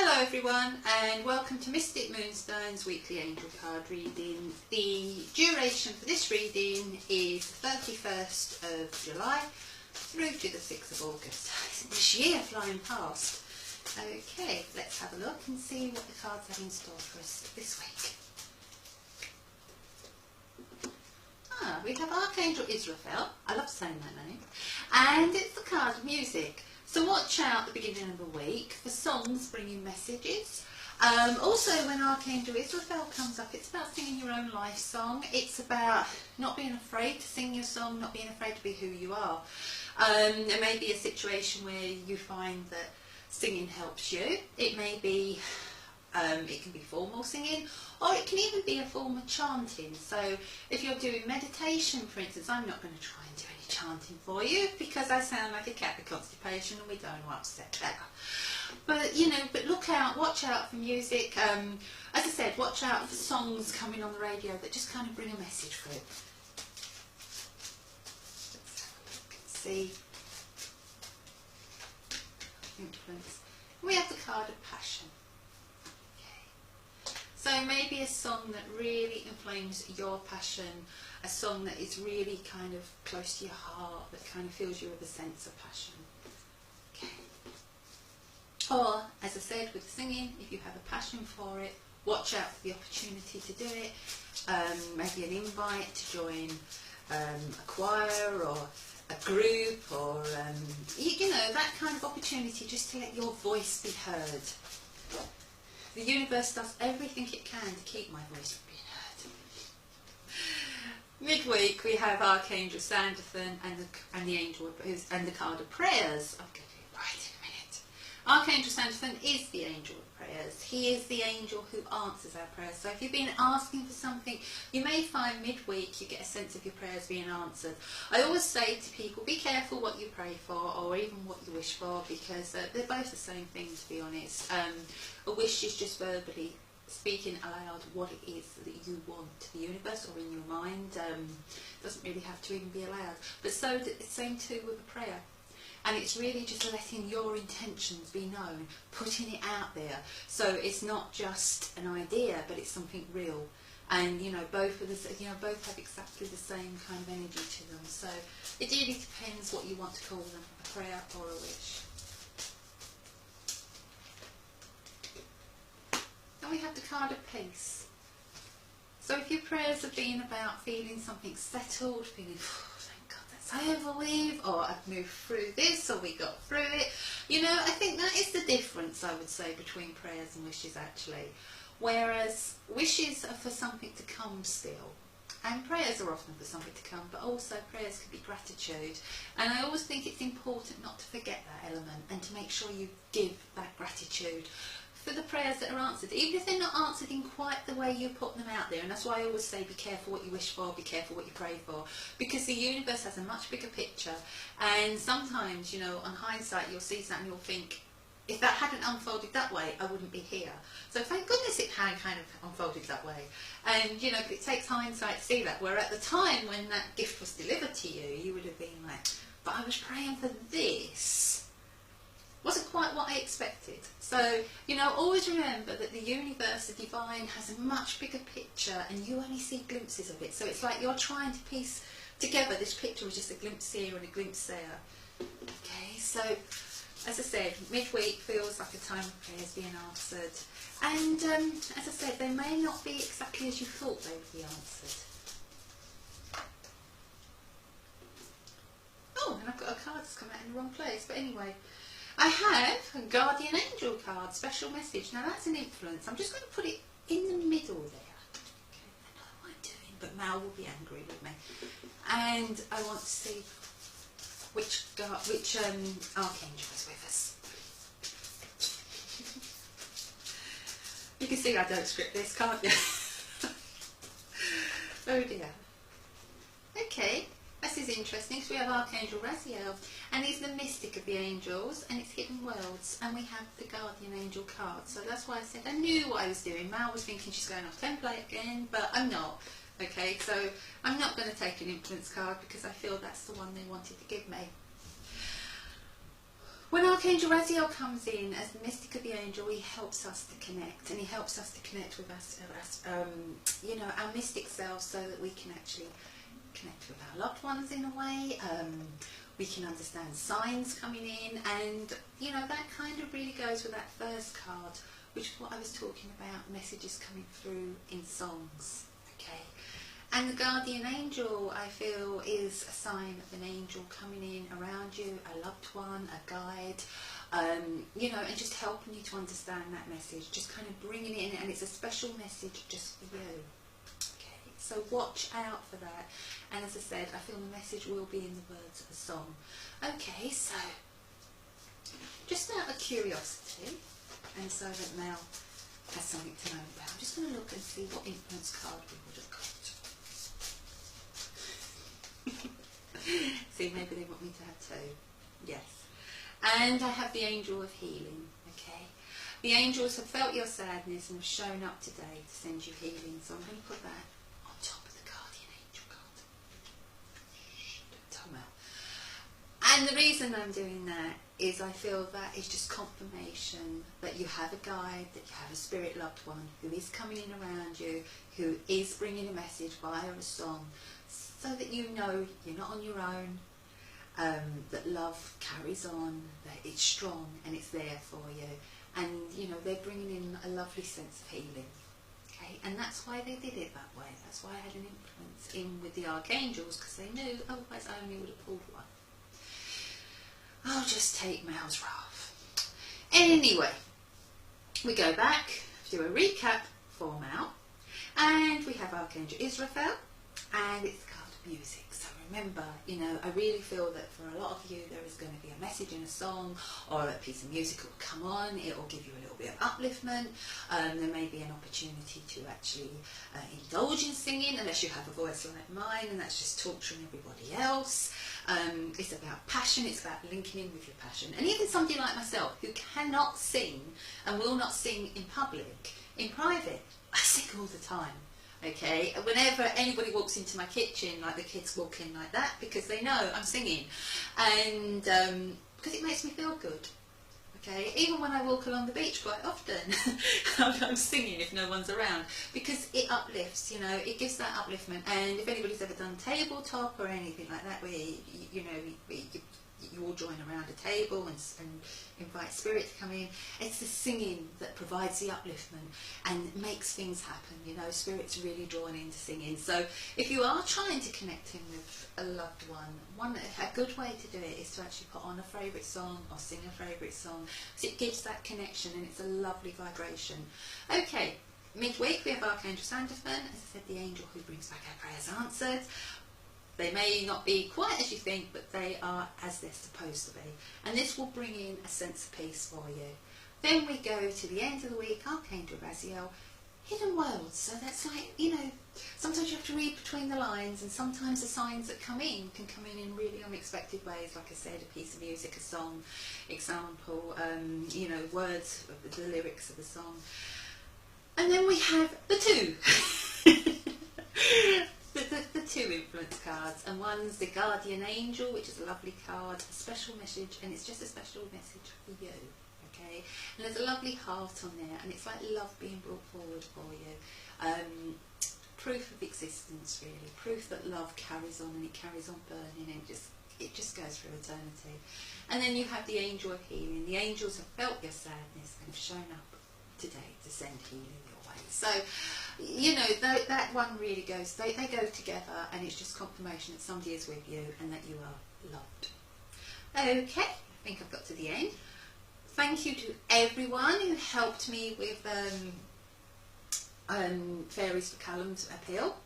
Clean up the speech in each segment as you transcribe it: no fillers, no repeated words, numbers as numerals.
Hello everyone and welcome to Mystic Moonstone's weekly angel card reading. The duration for this reading is the 31st of July through to the 6th of August. Isn't this year flying past? Okay, let's have a look and see what the cards have in store for us this week. We have Archangel Israfel, I love saying that name, and it's the card of music. So watch out at the beginning of the week for songs bringing messages. Also when Archangel Israfel comes up, it's about singing your own life song. It's about not being afraid to sing your song, not being afraid to be who you are. There may be a situation where you find that singing helps you. It may be, it can be formal singing, or it can even be a form of chanting. So if you're doing meditation, for instance, I'm not going to try and do any chanting for you because I sound like a cat with constipation and we don't want to upset that. But but look out, watch out for music. As I said, watch out for songs coming on the radio that just kind of bring a message through. Let's have a look and see. Influence. We have the card of passion. So maybe a song that really inflames your passion, a song that is really kind of close to your heart, that kind of fills you with a sense of passion. Okay. Or, as I said, with singing, if you have a passion for it, watch out for the opportunity to do it. Maybe an invite to join a choir or a group, or that kind of opportunity just to let your voice be heard. The universe does everything it can to keep my voice from being heard. Midweek we have Archangel Sandalphon and the angel and the card of prayers. I'll get it right in a minute. Archangel Sandalphon is the angel of prayers. He is the angel who answers our prayers. So if you've been asking for something, you may find midweek you get a sense of your prayers being answered. I always say to people, be careful what you pray for or even what you wish for, because they're both the same thing, to be honest. A wish is just verbally speaking aloud what it is that you want to the universe or in your mind. It doesn't really have to even be aloud. But so the same too with a prayer. And it's really just letting your intentions be known, putting it out there. So it's not just an idea, but it's something real. And both both have exactly the same kind of energy to them. So it really depends what you want to call them, a prayer or a wish. And we have the card of peace. So if your prayers have been about feeling something settled, feeling, thank God that's over with, or I've moved through this, or we got through it, I think that is the difference, I would say, between prayers and wishes actually. Whereas wishes are for something to come still, and prayers are often for something to come, but also prayers can be gratitude. And I always think it's important not to forget that element and to make sure you give that gratitude for the prayers that are answered, even if they're not answered in quite the way you put them out there. And that's why I always say be careful what you wish for, be careful what you pray for, because the universe has a much bigger picture. And sometimes, on hindsight, you'll see something and you'll think, if that hadn't unfolded that way, I wouldn't be here. So thank goodness it had kind of unfolded that way. And but it takes hindsight to see that, where at the time when that gift was delivered to you, you would have been like, but I was praying for this. Wasn't quite what I expected. So, always remember that the universe, the divine, has a much bigger picture and you only see glimpses of it. So it's like you're trying to piece together this picture with just a glimpse here and a glimpse there. Okay, so as I said, midweek feels like a time of prayers being answered. And as I said, they may not be exactly as you thought they would be answered. Oh, and I've got a card that's come out in the wrong place. But anyway, I have a Guardian Angel card, special message. Now that's an influence. I'm just going to put it in the middle there. Okay, I know what I'm doing, but Mal will be angry with me. And I want to see which Archangel is with us. You can see I don't script this, can't you? Oh dear. Okay. This is interesting because we have Archangel Raziel, and he's the mystic of the angels, and it's hidden worlds, and we have the Guardian Angel card. So that's why I said I knew what I was doing. Mal was thinking she's going off template again, but I'm not. Okay, so I'm not going to take an influence card because I feel that's the one they wanted to give me. When Archangel Raziel comes in as the mystic of the angel, he helps us to connect, and he helps us to connect with us, you know, our mystic selves, so that we can actually connect with our loved ones in a way. We can understand signs coming in, and you know, that kind of really goes with that first card, which is what I was talking about, messages coming through in songs. Okay. And the guardian angel, I feel, is a sign of an angel coming in around you, a loved one, a guide, you know, and just helping you to understand that message, just kind of bringing it in, and it's a special message just for you. Okay, so watch out for that. And as I said, I feel the message will be in the words of the song. Okay, so just out of curiosity, and so that Mel has something to know about, I'm just going to look and see what influence card we would have got. See, maybe they want me to have two. Yes. And I have the angel of healing. Okay. The angels have felt your sadness and have shown up today to send you healing. So I'm going to put that on top of the guardian angel card. Shh, don't tell Mel. And the reason I'm doing that is I feel that is just confirmation that you have a guide, that you have a spirit loved one who is coming in around you, who is bringing a message via a song, so that you know you're not on your own, that love carries on, that it's strong and it's there for you. And, you know, they're bringing in a lovely sense of healing. Okay, and that's why they did it that way. That's why I had an influence in with the archangels, because they knew otherwise I only would have pulled one. I'll just take Mel's wrath. Anyway, we go back, do a recap for Mel, and we have Archangel Israfel, and it's the card of music. So remember, you know, I really feel that for a lot of you there is going to be a message in a song or a piece of music that will come on. It will give you a little bit of upliftment. There may be an opportunity to actually indulge in singing, unless you have a voice like mine and that's just torturing everybody else. It's about passion, it's about linking in with your passion. And even somebody like myself who cannot sing and will not sing in public, in private, I sing all the time. Okay, whenever anybody walks into my kitchen, like the kids walk in like that, because they know I'm singing, and because it makes me feel good. Okay, even when I walk along the beach quite often, I'm singing if no one's around, because it uplifts, you know, it gives that upliftment. And if anybody's ever done tabletop or anything like that, where you know, you all join around a table and invite spirit to come in, it's the singing that provides the upliftment and makes things happen. You know, spirit's really drawn into singing. So if you are trying to connect in with a loved one, a good way to do it is to actually put on a favourite song or sing a favourite song, because it gives that connection and it's a lovely vibration. Okay, midweek we have Archangel Sandalphon, as I said, the angel who brings back our prayers answered. They may not be quite as you think, but they are as they're supposed to be. And this will bring in a sense of peace for you. Then we go to the end of the week, Archangel Raziel, Hidden Worlds. So that's like, you know, sometimes you have to read between the lines, and sometimes the signs that come in can come in really unexpected ways. Like I said, a piece of music, a song, example, you know, words, the lyrics of the song. And then we have the two. The two influence cards, and one's the Guardian Angel, which is a lovely card, a special message, and it's just a special message for you, okay? And there's a lovely heart on there, and it's like love being brought forward for you. Proof of existence, really, proof that love carries on, and it carries on burning, and it just goes through eternity. And then you have the Angel of Healing. The angels have felt your sadness and have shown up today to send healing your way. So, you know, that one really goes, they go together, and it's just confirmation that somebody is with you and that you are loved. Okay, I think I've got to the end. Thank you to everyone who helped me with Fairies for Callum's appeal.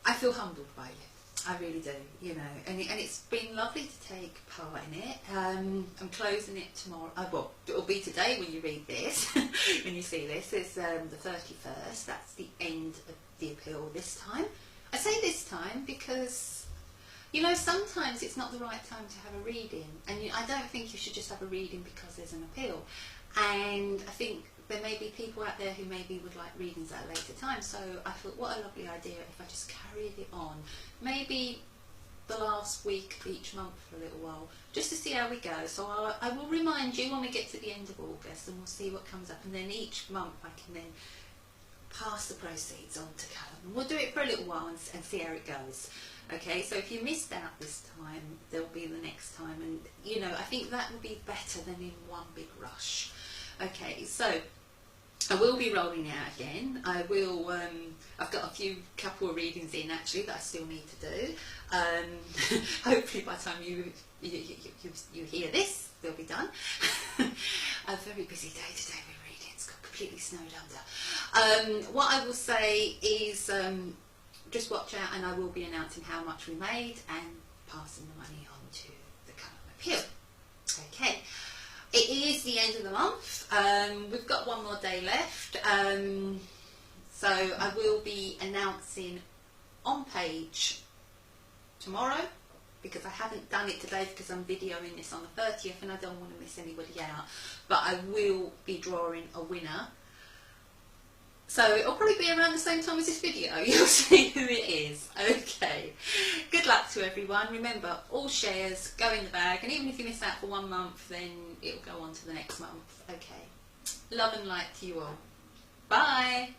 I feel humbled by you. I really do, you know, and it's been lovely to take part in it. I'm closing it tomorrow. Well, it'll be today when you read this, when you see this. It's the 31st. That's the end of the appeal this time. I say this time because, you know, sometimes it's not the right time to have a reading, and I don't think you should just have a reading because there's an appeal. And I think there may be people out there who maybe would like readings at a later time, so I thought, what a lovely idea if I just carried it on. Maybe the last week of each month for a little while, just to see how we go. So I will remind you when we get to the end of August, and we'll see what comes up, and then each month I can then pass the proceeds on to Callum. And we'll do it for a little while and see how it goes. Okay, so if you missed out this time, there'll be the next time, and you know, I think that would be better than in one big rush. Okay, so I will be rolling out again. I will. I've got a couple of readings in actually that I still need to do. Hopefully by the time you hear this, they'll be done. A very busy day today with readings. Got completely snowed under. What I will say is just watch out, and I will be announcing how much we made and passing the money on to the Callum Appeal. Okay. It is the end of the month. We've got one more day left. So I will be announcing on page tomorrow, because I haven't done it today because I'm videoing this on the 30th and I don't want to miss anybody out. But I will be drawing a winner. So it'll probably be around the same time as this video. You'll see who it is. Okay. Good luck to everyone. Remember, all shares go in the bag, and even if you miss out for 1 month, then it'll go on to the next month. Okay. Love and light to you all. Bye.